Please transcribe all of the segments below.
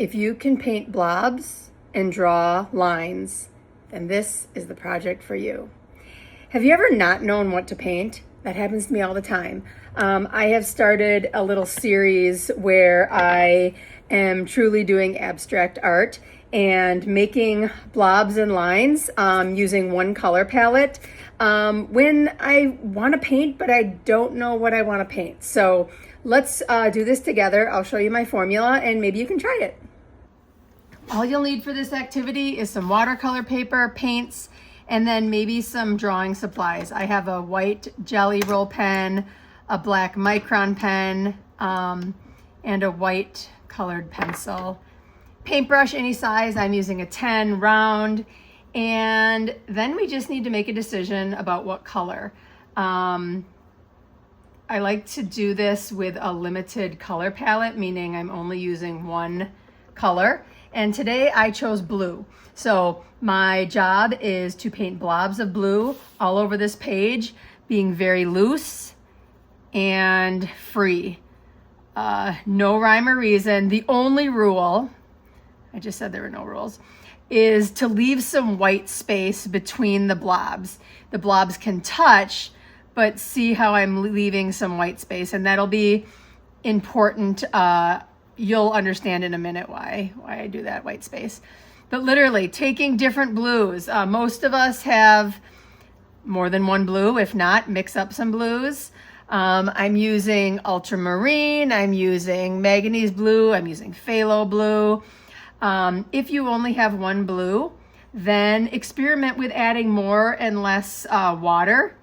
If you can paint blobs and draw lines, then this is the project for you. Have you ever not known what to paint? That happens to me all the time. I have started a little series where I am truly doing abstract art and making blobs and lines using one color palette when I want to paint, but I don't know what I want to paint. So let's do this together. I'll show you my formula and maybe you can try it. All you'll need for this activity is some watercolor paper, paints, and then maybe some drawing supplies. I have a white jelly roll pen, a black micron pen, and a white colored pencil. Paintbrush any size, I'm using a 10 round, and then we just need to make a decision about what color. I like to do this with a limited color palette, meaning I'm only using one color. And today I chose blue. So my job is to paint blobs of blue all over this page, being very loose and free. No rhyme or reason. The only rule, I just said there were no rules, is to leave some white space between the blobs. The blobs can touch, but see how I'm leaving some white space, and that'll be important. You'll understand in a minute why I do that white space. But literally taking different blues. Most of us have more than one blue. If not, mix up some blues. I'm using ultramarine, I'm using manganese blue, I'm using phthalo blue. If you only have one blue, then experiment with adding more and less water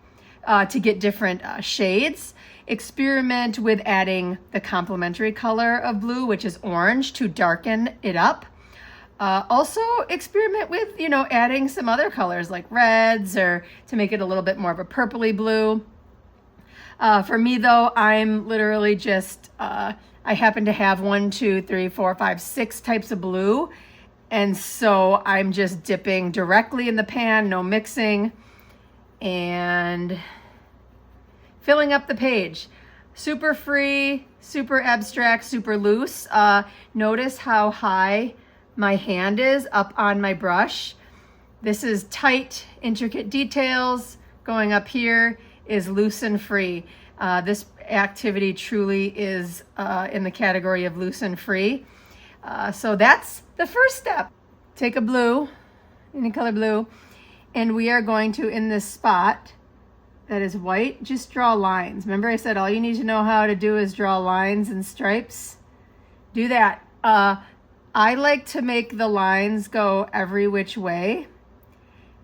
to get different shades. Experiment with adding the complementary color of blue, which is orange, to darken it up. Also experiment with, adding some other colors like reds or to make it a little bit more of a purpley blue. For me though, I'm literally just, I happen to have 1, 2, 3, 4, 5, 6 types of blue. And so I'm just dipping directly in the pan, no mixing, and filling up the page. Super free, super abstract, super loose. Notice how high my hand is up on my brush. This is tight, intricate details. Going up here is loose and free. This activity truly is in the category of loose and free. So that's the first step. Take a blue, any color blue, and we are going to, in this spot that is white, just draw lines. Remember I said all you need to know how to do is draw lines and stripes? Do that. I like to make the lines go every which way.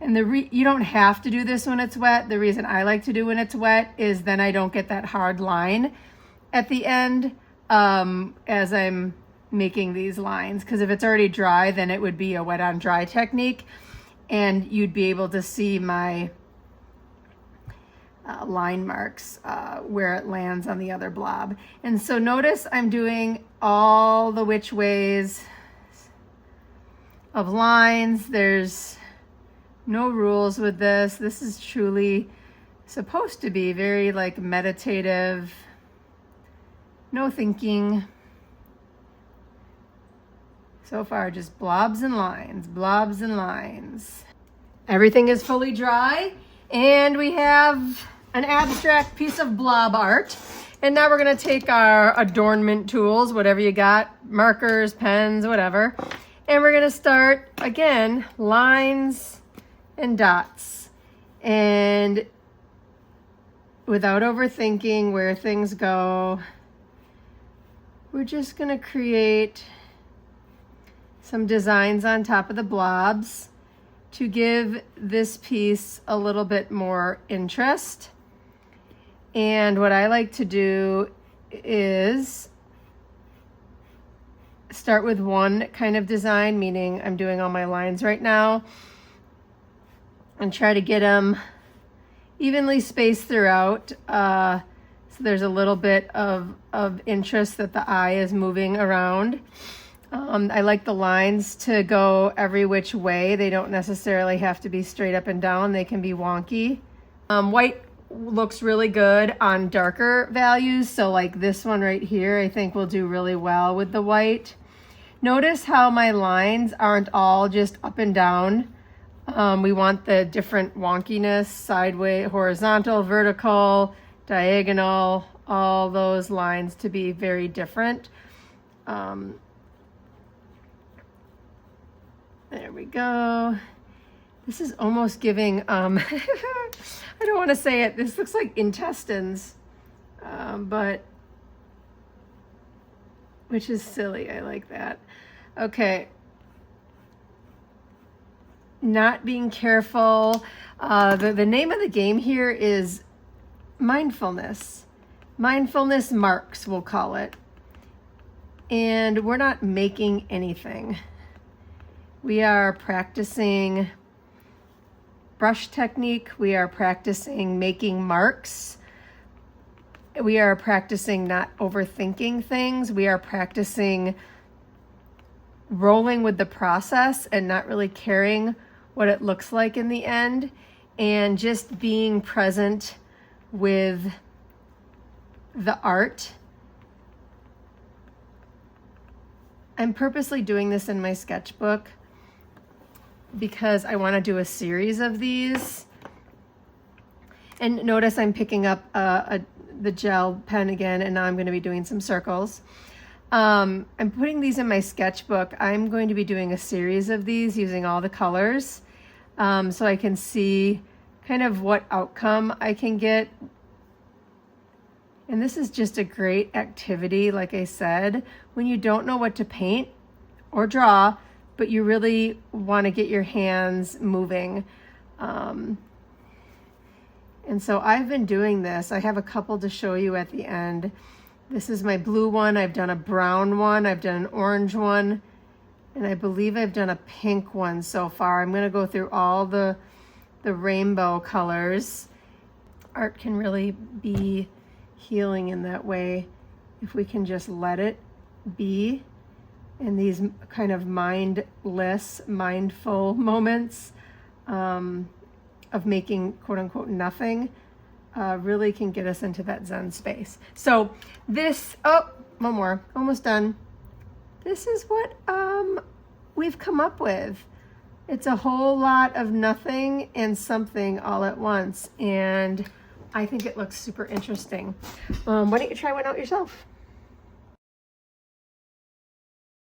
And you don't have to do this when it's wet. The reason I like to do when it's wet is then I don't get that hard line at the end as I'm making these lines. Because if it's already dry, then it would be a wet on dry technique. And you'd be able to see my line marks where it lands on the other blob. And so notice I'm doing all the which ways of lines. There's no rules with this. This is truly supposed to be very like meditative, no thinking. So far, just blobs and lines, blobs and lines. Everything is fully dry, and we have an abstract piece of blob art. And now we're gonna take our adornment tools, whatever you got, markers, pens, whatever. And we're gonna start, again, lines and dots. And without overthinking where things go, we're just gonna create some designs on top of the blobs to give this piece a little bit more interest. And what I like to do is start with one kind of design, meaning I'm doing all my lines right now, and try to get them evenly spaced throughout. So there's a little bit of interest that the eye is moving around. I like the lines to go every which way. They don't necessarily have to be straight up and down. They can be wonky. White looks really good on darker values. So like this one right here, I think will do really well with the white. Notice how my lines aren't all just up and down. We want the different wonkiness, sideways, horizontal, vertical, diagonal, all those lines to be very different. There we go. This is almost giving, I don't want to say it, this looks like intestines, but, which is silly, I like that. Okay. Not being careful. The name of the game here is mindfulness. Mindfulness marks, we'll call it. And we're not making anything. We are practicing brush technique. We are practicing making marks. We are practicing not overthinking things. We are practicing rolling with the process and not really caring what it looks like in the end, and just being present with the art. I'm purposely doing this in my sketchbook because I want to do a series of these. And notice I'm picking up the gel pen again, and now I'm going to be doing some circles. I'm putting these in my sketchbook. I'm going to be doing a series of these using all the colors, so I can see kind of what outcome I can get. And this is just a great activity, like I said, when you don't know what to paint or draw, but you really want to get your hands moving. And so I've been doing this. I have a couple to show you at the end. This is my blue one. I've done a brown one. I've done an orange one. And I believe I've done a pink one so far. I'm going to go through all the rainbow colors. Art can really be healing in that way if we can just let it be in these kind of mindless, mindful moments of making quote-unquote nothing. Really can get us into that Zen space. So this, oh, one more, almost done. This is what we've come up with. It's a whole lot of nothing and something all at once. And I think it looks super interesting. Why don't you try one out yourself?